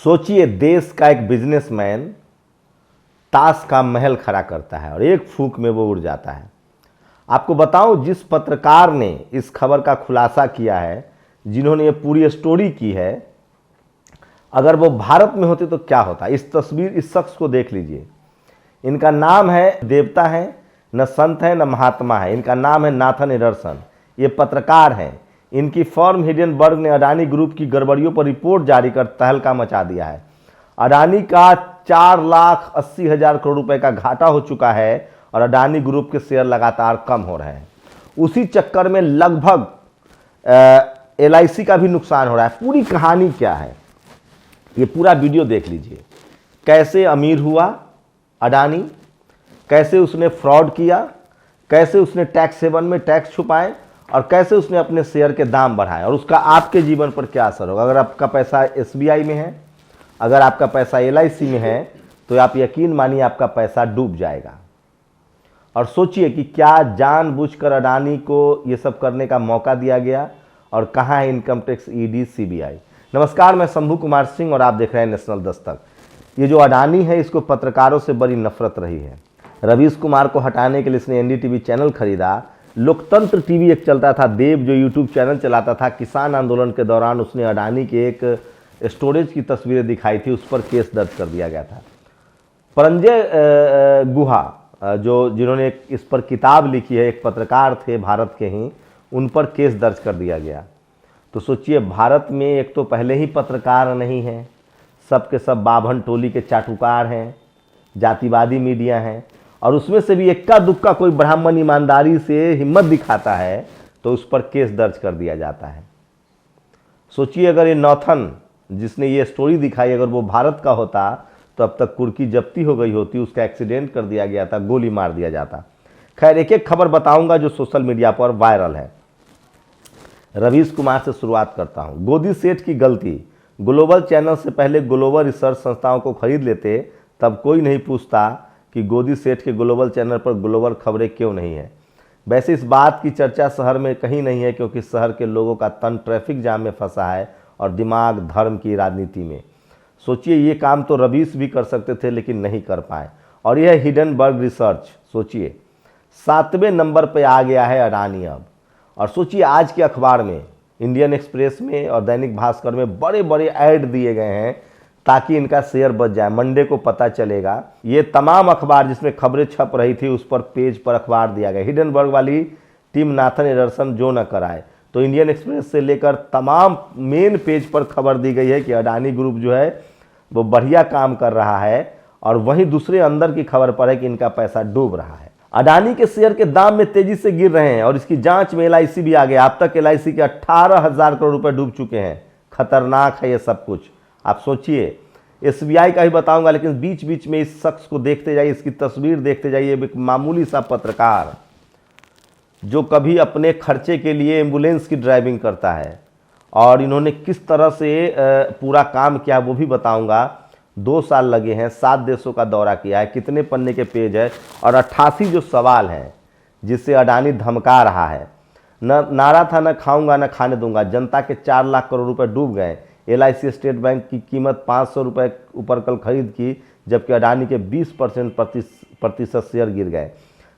सोचिए, देश का एक बिजनेसमैन ताश का महल खड़ा करता है और एक फूंक में वो उड़ जाता है। आपको बताऊं, जिस पत्रकार ने इस खबर का खुलासा किया है, जिन्होंने ये पूरी स्टोरी की है, अगर वो भारत में होते तो क्या होता। इस तस्वीर, इस शख्स को देख लीजिए। इनका नाम है, देवता है, न संत है न महात्मा है। इनका नाम है नाथन एडरसन। ये पत्रकार हैं। इनकी फर्म हिडेनबर्ग ने अडानी ग्रुप की गड़बड़ियों पर रिपोर्ट जारी कर तहलका मचा दिया है। अडानी का 4,80,000 करोड़ रुपए का घाटा हो चुका है और अडानी ग्रुप के शेयर लगातार कम हो रहे हैं। उसी चक्कर में लगभग LIC का भी नुकसान हो रहा है। पूरी कहानी क्या है, ये पूरा वीडियो देख लीजिए। कैसे अमीर हुआ अडानी, कैसे उसने फ्रॉड किया, कैसे उसने टैक्स हेवन में टैक्स छुपाए और कैसे उसने अपने शेयर के दाम बढ़ाए और उसका आपके जीवन पर क्या असर होगा। अगर आपका पैसा SBI में है, अगर आपका पैसा LIC में है, तो आप यकीन मानिए आपका पैसा डूब जाएगा। और सोचिए कि क्या जानबूझकर अडानी को ये सब करने का मौका दिया गया और कहाँ है इनकम टैक्स, ED, CBI। नमस्कार, मैं शंभू कुमार सिंह और आप देख रहे हैं नेशनल दस्तक। ये जो अडानी है, इसको पत्रकारों से बड़ी नफरत रही है। रवीश कुमार को हटाने के लिए इसने NDTV चैनल खरीदा। लोकतंत्र TV एक चलता था, देव जो YouTube चैनल चलाता था। किसान आंदोलन के दौरान उसने अडानी के एक स्टोरेज की तस्वीरें दिखाई थी, उस पर केस दर्ज कर दिया गया था। परंजय गुहा, जिन्होंने इस पर किताब लिखी है, एक पत्रकार थे भारत के ही, उन पर केस दर्ज कर दिया गया। तो सोचिए, भारत में एक तो पहले ही पत्रकार नहीं है, सबके सब बाभन टोली के चाटुकार हैं, जातिवादी मीडिया हैं, और उसमें से भी इक्का दुक्का कोई ब्राह्मण ईमानदारी से हिम्मत दिखाता है तो उस पर केस दर्ज कर दिया जाता है। सोचिए, अगर ये नॉथन जिसने ये स्टोरी दिखाई, अगर वो भारत का होता तो अब तक कुर्की जब्ती हो गई होती, उसका एक्सीडेंट कर दिया गया था, गोली मार दिया जाता। खैर, एक एक खबर बताऊंगा जो सोशल मीडिया पर वायरल है। रवीश कुमार से शुरुआत करता हूं। गोदी सेठ की गलती, ग्लोबल चैनल से पहले ग्लोबल रिसर्च संस्थाओं को खरीद लेते, तब कोई नहीं पूछता कि गोदी सेठ के ग्लोबल चैनल पर ग्लोबल खबरें क्यों नहीं है। वैसे इस बात की चर्चा शहर में कहीं नहीं है, क्योंकि शहर के लोगों का तन ट्रैफिक जाम में फंसा है और दिमाग धर्म की राजनीति में। सोचिए, ये काम तो रवीश भी कर सकते थे लेकिन नहीं कर पाए। और यह हिडेनबर्ग रिसर्च, सोचिए 7वें नंबर पर आ गया है अडानी अब। और सोचिए, आज के अखबार में, इंडियन एक्सप्रेस में और दैनिक भास्कर में बड़े बड़े ऐड दिए गए हैं ताकि इनका शेयर बच जाए। मंडे को पता चलेगा। ये तमाम अखबार जिसमें खबरें छप रही थी, उस पर पेज पर अखबार दिया गया। हिडेनबर्ग वाली टीम नाथन एडरसन जो न कराए, तो इंडियन एक्सप्रेस से लेकर तमाम मेन पेज पर खबर दी गई है कि अडानी ग्रुप जो है वो बढ़िया काम कर रहा है। और वहीं दूसरे अंदर की खबर पर है कि इनका पैसा डूब रहा है। अडानी के शेयर के दाम में तेजी से गिर रहे हैं और इसकी जांच में LIC भी आ गया। अब तक LIC के 18,000 करोड़ रुपए डूब चुके हैं। खतरनाक है ये सब कुछ। आप सोचिए, SBI का ही बताऊंगा, लेकिन बीच बीच में इस शख्स को देखते जाइए, इसकी तस्वीर देखते जाइए। एक मामूली सा पत्रकार जो कभी अपने खर्चे के लिए एम्बुलेंस की ड्राइविंग करता है, और इन्होंने किस तरह से पूरा काम किया वो भी बताऊंगा। 2 साल लगे हैं, 7 देशों का दौरा किया है, कितने पन्ने के पेज है और 88 जो सवाल हैं जिससे अडानी धमका रहा है। न नारा था, न खाऊंगा न खाने दूंगा। जनता के 4 लाख करोड़ रुपए डूब गए। LIC स्टेट बैंक की कीमत 500 रुपये ऊपर कल खरीद की, जबकि अडानी के 20% शेयर गिर गए।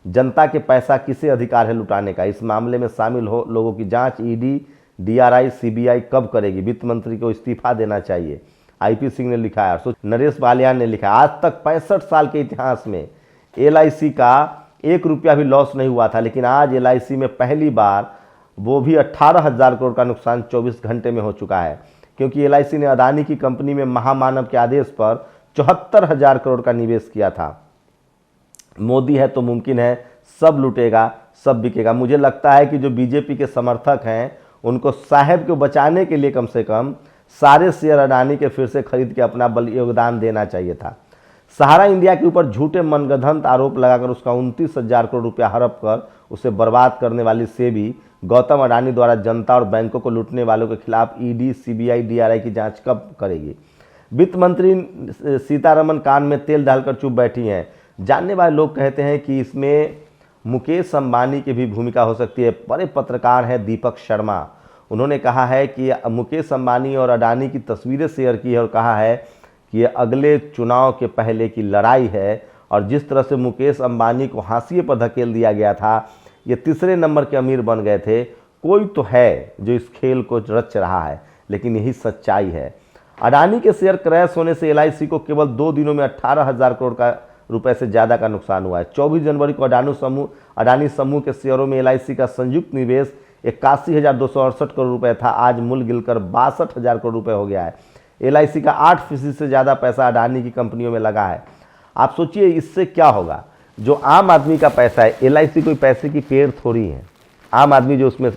जनता के पैसा किसे अधिकार है लुटाने का। इस मामले में शामिल हो लोगों की जांच ED, DRI, CBI कब करेगी। वित्त मंत्री को इस्तीफा देना चाहिए, IP सिंह ने लिखा है। नरेश बालियान ने लिखा, आज तक 65 साल के इतिहास में LIC का 1 रुपया भी लॉस नहीं हुआ था, लेकिन आज LIC में पहली बार, वो भी 18,000 करोड़ का नुकसान 24 घंटे में हो चुका है, क्योंकि LIC ने अडानी की कंपनी में महामानव के आदेश पर 74,000 करोड़ का निवेश किया था। मोदी है तो मुमकिन है सब लूटेगा, सब बिकेगा। मुझे लगता है कि जो BJP के समर्थक हैं, उनको साहब को बचाने के लिए कम से कम सारे शेयर अडानी के फिर से खरीद के अपना बल योगदान देना चाहिए था। सहारा इंडिया के ऊपर झूठे मनगढ़ंत आरोप लगाकर उसका 29,000 करोड़ रुपया हड़प कर उसे बर्बाद करने वाली सेबी गौतम अडानी द्वारा जनता और बैंकों को लूटने वालों के खिलाफ ED, CBI, DRI की जांच कब करेगी। वित्त मंत्री सीतारमन कान में तेल डालकर चुप बैठी हैं। जानने वाले लोग कहते हैं कि इसमें मुकेश अंबानी की भी भूमिका हो सकती है। बड़े पत्रकार हैं दीपक शर्मा, उन्होंने कहा है कि मुकेश अंबानी और अडानी की तस्वीरें शेयर की है और कहा है कि ये अगले चुनाव के पहले की लड़ाई है। और जिस तरह से मुकेश अंबानी को हाशिए पर धकेल दिया गया था, ये तीसरे नंबर के अमीर बन गए थे, कोई तो है जो इस खेल को रच रहा है, लेकिन यही सच्चाई है। अडानी के शेयर क्रैश होने से एलआईसी को केवल 2 दिनों में 18,000 करोड़ रुपए से ज़्यादा का नुकसान हुआ है। 24 जनवरी को अडानी समूह के शेयरों में एलआईसी का संयुक्त निवेश 81,268 करोड़ रुपए था। आज मूल्य गिरकर 62,000 करोड़ रुपए हो गया है। एलआईसी का 8% से ज़्यादा पैसा अडानी की कंपनियों में लगा है। आप सोचिए इससे क्या होगा। जो आम आदमी का पैसा है, एलआईसी कोई पैसे की पेड़ थोड़ी है। आम आदमी जो उसमें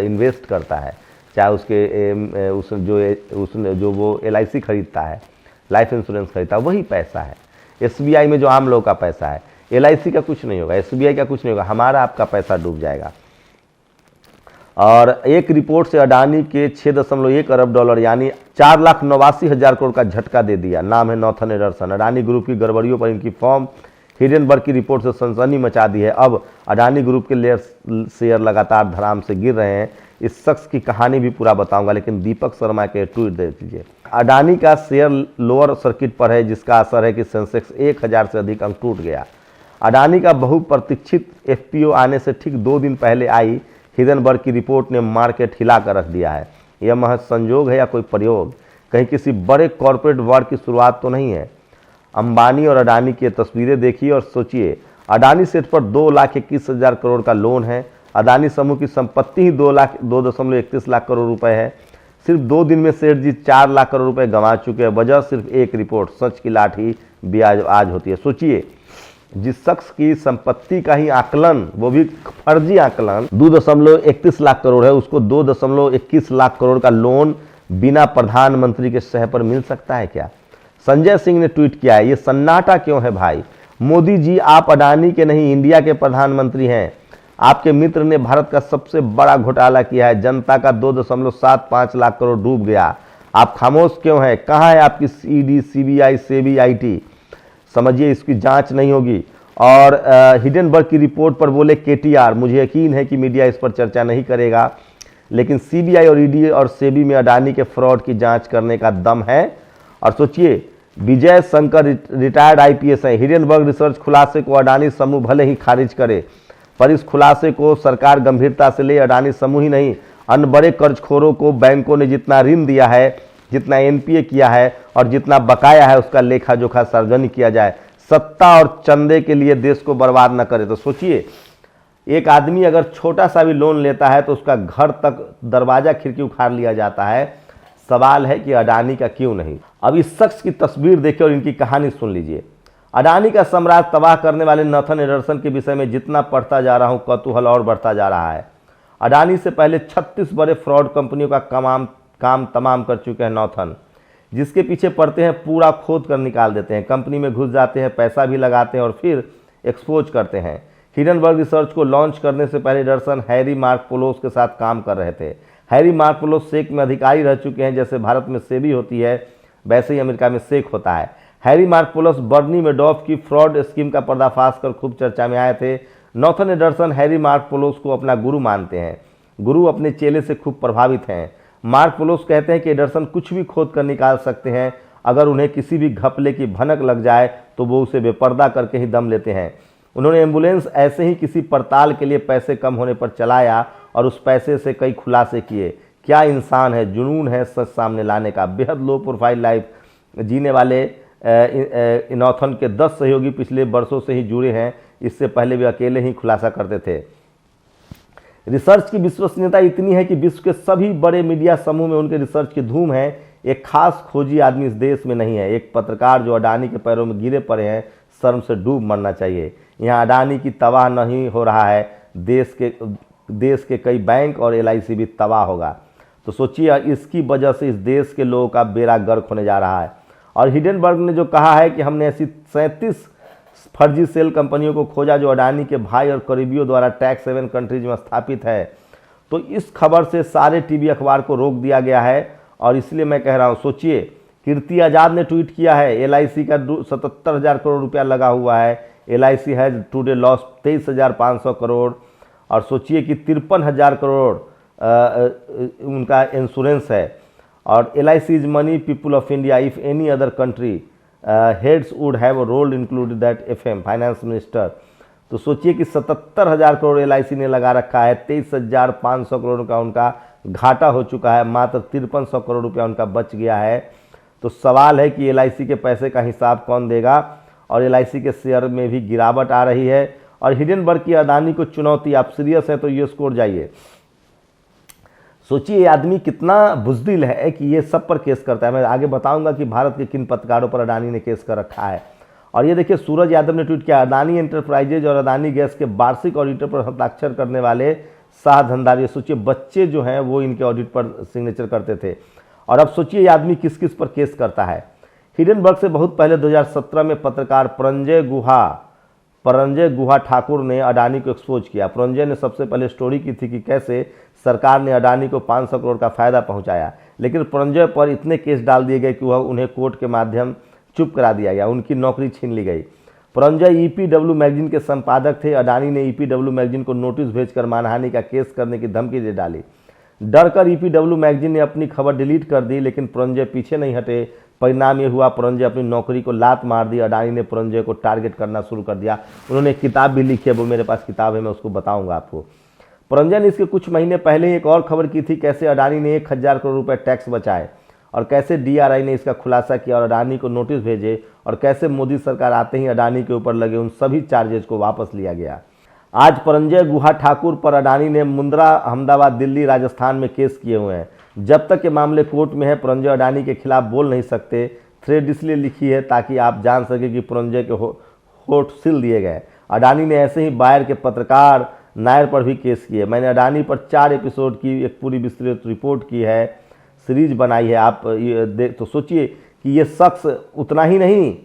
इन्वेस्ट करता है, चाहे उसके जो वो एलआईसी खरीदता है, लाइफ इंश्योरेंस खरीदता है, वही पैसा है। एसबीआई में जो आम लोग का पैसा है, एलआईसी का कुछ नहीं होगा, एसबीआई का कुछ नहीं होगा, हमारा आपका पैसा डूब जाएगा। और एक रिपोर्ट से अडानी के 6.1 अरब डॉलर यानी 4,89,000 करोड़ का झटका दे दिया। नाम है नॉर्थन एंडरसन। अडानी ग्रुप की गड़बड़ियों पर इनकी फर्म हिडेनबर्ग की रिपोर्ट से सनसनी मचा दी है। अब अडानी ग्रुप के शेयर लगातार धड़ाम से गिर रहे हैं। इस शख्स की कहानी भी पूरा बताऊंगा, लेकिन दीपक शर्मा के ट्वीट देख लीजिए। अडानी का शेयर लोअर सर्किट पर है, जिसका असर है कि सेंसेक्स 1,000 से अधिक अंक टूट गया। अडानी का बहुप्रतीक्षित एफपीओ आने से ठीक 2 दिन पहले आई हिडेनबर्ग की रिपोर्ट ने मार्केट हिला कर रख दिया है। यह महज संजोग है या कोई प्रयोग? कहीं किसी बड़े कॉरपोरेट वॉर की शुरुआत तो नहीं है? अंबानी और अडानी की तस्वीरें देखिए और सोचिए। अडानी सेठ पर 2,21,000 करोड़ का लोन है। अडानी समूह की संपत्ति ही 2.31 लाख करोड़ रुपए है। सिर्फ 2 दिन में सेठ जी 4 लाख करोड़ रुपए गंवा चुके हैं। वजह सिर्फ एक रिपोर्ट, सच की लाठी भी आज होती है। सोचिए, जिस शख्स की संपत्ति का ही आकलन, वो भी फर्जी आकलन 2.31 लाख करोड़ है, उसको 2.21 लाख करोड़ का लोन बिना प्रधानमंत्री के सह पर मिल सकता है क्या? संजय सिंह ने ट्वीट किया है, ये सन्नाटा क्यों है भाई? मोदी जी, आप अडानी के नहीं, इंडिया के प्रधानमंत्री हैं। आपके मित्र ने भारत का सबसे बड़ा घोटाला किया है। जनता का 2.75 लाख करोड़ डूब गया। आप खामोश क्यों हैं? कहाँ है आपकी ईडी, सीबीआई, सेबी, आईटी? समझिए, इसकी जांच नहीं होगी। और हिडेनबर्ग की रिपोर्ट पर बोले केटीआर, मुझे यकीन है कि मीडिया इस पर चर्चा नहीं करेगा, लेकिन सीबीआई और ईडी और सेबी में अडानी के फ्रॉड की जांच करने का दम है। और सोचिए, विजय शंकर रिटायर्ड आईपीएस हैं। हिडेनबर्ग रिसर्च खुलासे को अडानी समूह भले ही खारिज करे, पर इस खुलासे को सरकार गंभीरता से ले। अडानी समूह ही नहीं, अन्य बड़े कर्जखोरों को बैंकों ने जितना ऋण दिया है, जितना एनपीए किया है और जितना बकाया है, उसका लेखा जोखा सार्वजनिक किया जाए। सत्ता और चंदे के लिए देश को बर्बाद न करे। तो सोचिए, एक आदमी अगर छोटा सा भी लोन लेता है तो उसका घर तक दरवाजा खिड़की उखाड़ लिया जाता है। सवाल है कि अडानी का क्यों नहीं? अब इस शख्स की तस्वीर देखिए और इनकी कहानी सुन लीजिए। अडानी का साम्राज्य तबाह करने वाले नॉर्थन एंडरसन के विषय में जितना पढ़ता जा रहा हूं, कौतूहल और बढ़ता जा रहा है। अडानी से पहले 36 बड़े फ्रॉड कंपनियों का काम तमाम कर चुके हैं नॉर्थन, जिसके पीछे पड़ते हैं, पूरा खोद कर निकाल देते हैं, कंपनी में घुस जाते हैं, पैसा भी लगाते हैं और फिर एक्सपोज करते हैं। हिडेनबर्ग रिसर्च को लॉन्च करने से पहले एंडरसन हैरी मार्कोपोलोस के साथ काम कर रहे थे। हैरी मार्कोपोलोस सेक में अधिकारी रह चुके हैं। जैसे भारत में सेबी होती है, वैसे ही अमेरिका में सेक होता है। हैरी मार्कोपोलोस बर्नी मेडोफ की फ्रॉड स्कीम का पर्दाफाश कर खूब चर्चा में आए थे। नॉर्थन एंडरसन हैरी मार्कोपोलोस को अपना गुरु मानते हैं। गुरु अपने चेले से खूब प्रभावित हैं। मार्कोपोलोस कहते हैं कि एंडरसन कुछ भी खोद कर निकाल सकते हैं। अगर उन्हें किसी भी घपले की भनक लग जाए तो वो उसे बेपर्दा करके ही दम लेते हैं। उन्होंने एम्बुलेंस ऐसे ही किसी पड़ताल के लिए पैसे कम होने पर चलाया और उस पैसे से कई खुलासे किए। क्या इंसान है, जुनून है सच सामने लाने का। बेहद लो प्रोफाइल लाइफ जीने वाले नॉर्थन के 10 सहयोगी पिछले वर्षों से ही जुड़े हैं। इससे पहले वे अकेले ही खुलासा करते थे। रिसर्च की विश्वसनीयता इतनी है कि विश्व के सभी बड़े मीडिया समूह में उनके रिसर्च की धूम है। एक खास खोजी आदमी इस देश में नहीं है। एक पत्रकार जो अडानी के पैरों में गिरे पड़े हैं, शर्म से डूब मरना चाहिए। यहाँ अडानी की तबाह नहीं हो रहा है, देश के कई बैंक और एलआईसी भी तबाह होगा। तो सोचिए, इसकी वजह से इस देश के लोगों का बेड़ा गर्क होने जा रहा है। और हिडेनबर्ग ने जो कहा है कि हमने ऐसी 37 फर्जी सेल कंपनियों को खोजा जो अडानी के भाई और करीबियों द्वारा टैक्स हेवन कंट्रीज में स्थापित है, तो इस खबर से सारे टीवी अखबार को रोक दिया गया है। और इसलिए मैं कह रहा हूँ, सोचिए, कीर्ति आजाद ने ट्वीट किया है, एलआईसी का 77,000 करोड़ रुपया लगा हुआ है। LIC has today loss 23,500 crore. और सोचिए कि 53,000 करोड़ उनका इंश्योरेंस है। और LIC is money people of India if any other country heads would have role included that FM finance minister. तो सोचिए कि 77,000 करोड़ LIC ने लगा रखा है, 23,500 करोड़ का उनका घाटा हो चुका है, मात्र 5300 करोड़ रुपया उनका बच गया है। तो सवाल है कि LIC के पैसे का हिसाब कौन देगा। और LIC के शेयर में भी गिरावट आ रही है। और हिडेनबर्ग की अडानी को चुनौती, आप सीरियस है तो US कोर्ट जाइए। सोचिए ये आदमी कितना बुजदिल है कि ये सब पर केस करता है। मैं आगे बताऊंगा कि भारत के किन पत्रकारों पर अडानी ने केस कर रखा है। और ये देखिए सूरज यादव ने ट्वीट किया, अडानी एंटरप्राइजेज और अडानी गैस के वार्षिक ऑडिटर पर हस्ताक्षर करने वाले शाह धनदारी। सोचिए बच्चे जो हैं वो इनके ऑडिट पर सिग्नेचर करते थे। और अब सोचिए ये आदमी किस किस पर केस करता है। हिडेनबर्ग से बहुत पहले 2017 में पत्रकार परंजय गुहा ठाकुर ने अडानी को एक्सपोज किया। परंजय ने सबसे पहले स्टोरी की थी कि कैसे सरकार ने अडानी को 500 करोड़ का फायदा पहुंचाया, लेकिन परंजय पर इतने केस डाल दिए गए कि वह उन्हें कोर्ट के माध्यम चुप करा दिया गया, उनकी नौकरी छीन ली गई। परंजय EPW मैगजीन के संपादक थे। अडानी ने EPW मैगजीन को नोटिस भेजकर मानहानि का केस करने की धमकी दे डाली। डर कर EPW मैगजीन ने अपनी खबर डिलीट कर दी, लेकिन परंजय पीछे नहीं हटे। परिणाम ये हुआ परंजय अपनी नौकरी को लात मार दी। अडानी ने परंजय को टारगेट करना शुरू कर दिया। उन्होंने एक किताब भी लिखी है, वो मेरे पास किताब है, मैं उसको बताऊंगा आपको। परंजय ने इसके कुछ महीने पहले एक और खबर की थी, कैसे अडानी ने 1000 करोड़ रुपए टैक्स बचाए और कैसे DRI ने इसका खुलासा किया और अडानी को नोटिस भेजे, और कैसे मोदी सरकार आते ही अडानी के ऊपर लगे उन सभी चार्जेस को वापस लिया गया। आज परंजय गुहा ठाकुर पर अडानी ने मुंद्रा, अहमदाबाद, दिल्ली, राजस्थान में केस किए हुए हैं। जब तक ये मामले कोर्ट में है परंजय अडानी के खिलाफ बोल नहीं सकते। थ्रेड इसलिए लिखी है ताकि आप जान सके कि परंजय के होठ सिल दिए गए। अडानी ने ऐसे ही बायर के पत्रकार नायर पर भी केस किए। मैंने अडानी पर 4 एपिसोड की एक पूरी विस्तृत रिपोर्ट की है, सीरीज बनाई है। आप ये तो सोचिए कि ये शख्स उतना ही नहीं,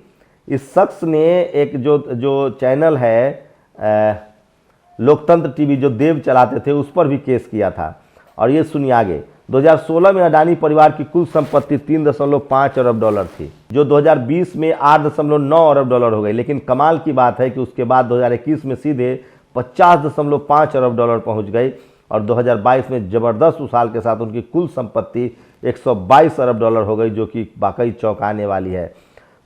इस शख्स ने एक जो चैनल है लोकतंत्र टीवी जो देव चलाते थे उस पर भी केस किया था। और ये सुनिए आगे। 2016 में अडानी परिवार की कुल संपत्ति 3.5 अरब डॉलर थी, जो 2020 में 8.9 अरब डॉलर हो गई। लेकिन कमाल की बात है कि उसके बाद 2021 में सीधे 50.5 अरब डॉलर पहुंच गई और 2022 में जबरदस्त उछाल के साथ उनकी कुल संपत्ति 122 अरब डॉलर हो गई, जो कि वाकई चौंकाने वाली है।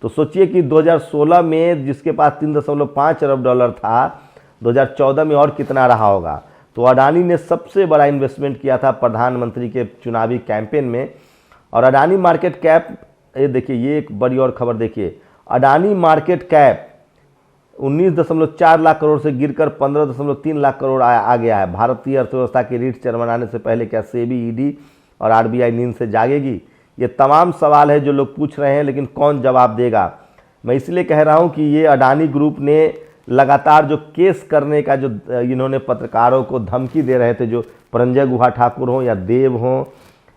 तो सोचिए कि 2016 में जिसके पास 3.5 अरब डॉलर था, 2014 में और कितना रहा होगा। तो अडानी ने सबसे बड़ा इन्वेस्टमेंट किया था प्रधानमंत्री के चुनावी कैंपेन में। और अडानी मार्केट कैप, ये देखिए ये एक बड़ी और खबर देखिए, अडानी मार्केट कैप 19.4 लाख करोड़ से गिरकर 15.3 लाख करोड़ आ गया है। भारतीय अर्थव्यवस्था की रीढ़ चरमराने से पहले क्या सेबी, ED और RBI नींद से जागेगी? ये तमाम सवाल है जो लोग पूछ रहे हैं, लेकिन कौन जवाब देगा। मैं इसलिए कह रहा हूं कि ये अडानी ग्रुप ने लगातार जो केस करने का जो इन्होंने पत्रकारों को धमकी दे रहे थे, जो परंजय गुहा ठाकुर हों या देव हों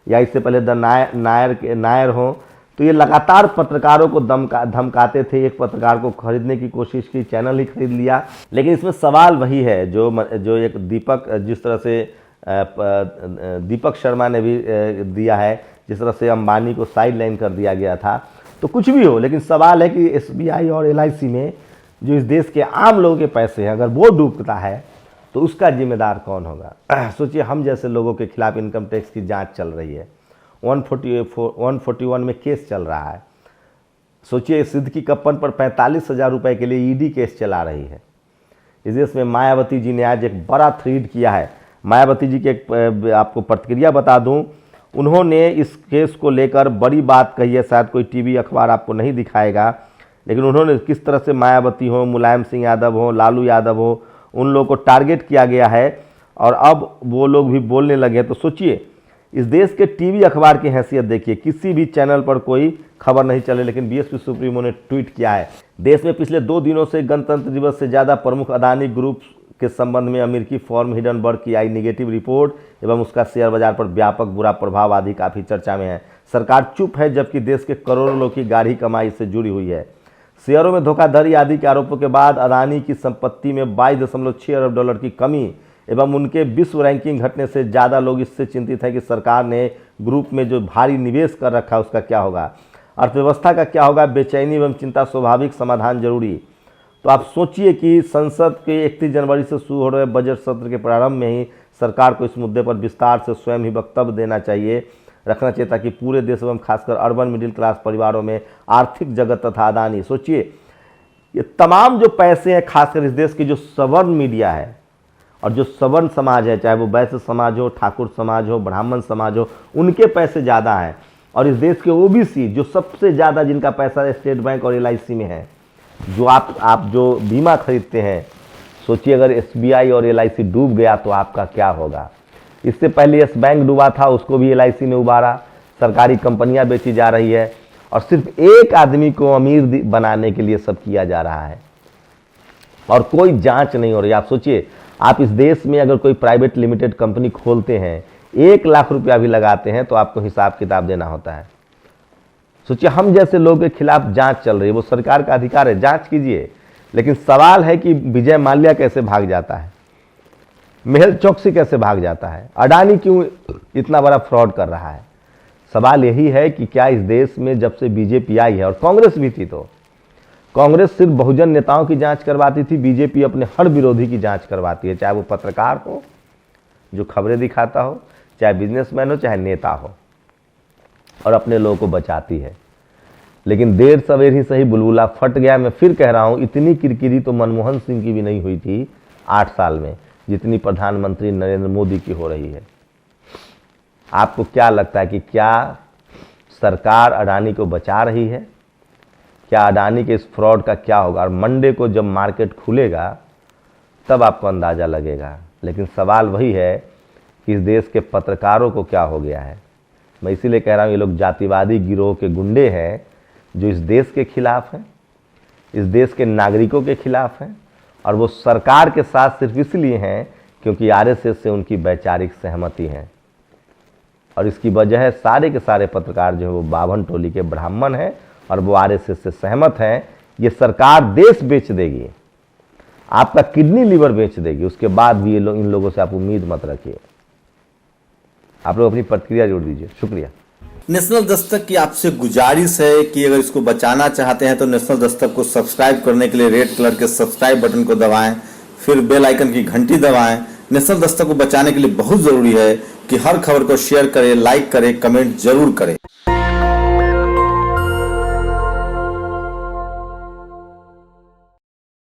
या इससे पहले नायर हों, तो ये लगातार पत्रकारों को धमकाते थे। एक पत्रकार को खरीदने की कोशिश की, चैनल ही खरीद लिया। लेकिन इसमें सवाल वही है जो एक दीपक, जिस तरह से दीपक शर्मा ने भी दिया है, जिस तरह से अंबानी को साइड लाइन कर दिया गया था। तो कुछ भी हो, लेकिन सवाल है कि SBI और LIC में जो इस देश के आम लोगों के पैसे हैं, अगर वो डूबता है तो उसका जिम्मेदार कौन होगा। सोचिए हम जैसे लोगों के खिलाफ इनकम टैक्स की जांच चल रही है, 141 में केस चल रहा है। सोचिए सिद्दीकी कप्पन पर 45,000 रुपये के लिए ED केस चला रही है। इस देश में मायावती जी ने आज एक बड़ा थ्रीट किया है। मायावती जी के आपको प्रतिक्रिया बता दूं, उन्होंने इस केस को लेकर बड़ी बात कही है। शायद कोई TV अखबार आपको नहीं दिखाएगा, लेकिन उन्होंने किस तरह से मायावती हो, मुलायम सिंह यादव हो, लालू यादव हो, उन लोगों को टारगेट किया गया है और अब वो लोग भी बोलने लगे। तो सोचिए इस देश के TV अखबार की हैसियत देखिए, किसी भी चैनल पर कोई खबर नहीं चले, लेकिन BSP सुप्रीमो ने ट्वीट किया है, देश में पिछले 2 दिनों से गणतंत्र दिवस से ज़्यादा प्रमुख अडानी ग्रुप के संबंध में अमेरिकी फर्म हिडेनबर्ग की आई निगेटिव रिपोर्ट एवं उसका शेयर बाजार पर व्यापक बुरा प्रभाव आदि काफ़ी चर्चा में है। सरकार चुप है, जबकि देश के करोड़ों लोगों की गाढ़ी कमाई से जुड़ी हुई है। शेयरों में धोखाधड़ी आदि के आरोपों के बाद अडानी की संपत्ति में 22.6 अरब डॉलर की कमी एवं उनके विश्व रैंकिंग घटने से ज़्यादा लोग इससे चिंतित हैं कि सरकार ने ग्रुप में जो भारी निवेश कर रखा है उसका क्या होगा, अर्थव्यवस्था का क्या होगा। बेचैनी एवं चिंता स्वाभाविक, समाधान जरूरी। तो आप सोचिए कि संसद के 31 जनवरी से शुरू हो रहे बजट सत्र के प्रारंभ में ही सरकार को इस मुद्दे पर विस्तार से स्वयं ही वक्तव्य देना चाहिए, रखना चाहिए, ताकि पूरे देश एवं खासकर अर्बन मिडिल क्लास परिवारों में आर्थिक जगत तथा अडानी, सोचिए ये तमाम जो पैसे हैं खासकर इस देश की जो सवर्ण मीडिया है और जो सवर्ण समाज है, चाहे वो वैश्य समाज हो, ठाकुर समाज हो, ब्राह्मण समाज हो, उनके पैसे ज़्यादा हैं। और इस देश के ओबीसी जो सबसे ज़्यादा जिनका पैसा स्टेट बैंक और एलआईसी में है, जो आप जो बीमा खरीदते हैं, सोचिए अगर एसबीआई और एलआईसी डूब गया तो आपका क्या होगा। इससे पहले यस बैंक डूबा था, उसको भी एलआईसी ने उबारा, सरकारी कंपनियां बेची जा रही है और सिर्फ एक आदमी को अमीर बनाने के लिए सब किया जा रहा है और कोई जांच नहीं हो रही। आप सोचिए, आप इस देश में अगर कोई प्राइवेट लिमिटेड कंपनी खोलते हैं, 1 लाख रुपया भी लगाते हैं तो आपको हिसाब किताब देना होता है। सोचिए हम जैसे लोगों के खिलाफ जांच चल रही है, वो सरकार का अधिकार है, जांच कीजिए, लेकिन सवाल है कि विजय माल्या कैसे भाग जाता है, मेहुल चोकसी कैसे भाग जाता है, अडानी क्यों इतना बड़ा फ्रॉड कर रहा है। सवाल यही है कि क्या इस देश में जब से बीजेपी आई है, और कांग्रेस भी थी, तो कांग्रेस सिर्फ बहुजन नेताओं की जांच करवाती थी, बीजेपी अपने हर विरोधी की जांच करवाती है, चाहे वो पत्रकार हो जो खबरें दिखाता हो, चाहे बिजनेसमैन हो, चाहे नेता हो, और अपने लोगों को बचाती है। लेकिन देर सवेर ही सही बुलबुला फट गया। मैं फिर कह रहा हूं, इतनी किरकिरी तो मनमोहन सिंह की भी नहीं हुई थी 8 साल में जितनी प्रधानमंत्री नरेंद्र मोदी की हो रही है। आपको क्या लगता है कि क्या सरकार अडानी को बचा रही है? क्या अडानी के इस फ्रॉड का क्या होगा? और मंडे को जब मार्केट खुलेगा तब आपको अंदाज़ा लगेगा। लेकिन सवाल वही है कि इस देश के पत्रकारों को क्या हो गया है। मैं इसीलिए कह रहा हूँ, ये लोग जातिवादी गिरोह के गुंडे हैं जो इस देश के खिलाफ हैं, इस देश के नागरिकों के खिलाफ हैं, और वो सरकार के साथ सिर्फ इसलिए हैं क्योंकि आरएसएस से उनकी वैचारिक सहमति है। और इसकी वजह है सारे के सारे पत्रकार जो है वो बाभन टोली के ब्राह्मण हैं और वो आरएसएस से सहमत हैं। ये सरकार देश बेच देगी, आपका किडनी लीवर बेच देगी, उसके बाद भी इन लोगों से आप उम्मीद मत रखिए। आप लोग अपनी प्रतिक्रिया जोड़ दीजिए। शुक्रिया। नेशनल दस्तक की आपसे गुजारिश है कि अगर इसको बचाना चाहते हैं तो नेशनल दस्तक को सब्सक्राइब करने के लिए रेड कलर के सब्सक्राइब बटन को दबाएं, फिर बेल आइकन की घंटी दबाएं। नेशनल दस्तक को बचाने के लिए बहुत जरूरी है कि हर खबर को शेयर करें, लाइक करें, कमेंट जरूर करें।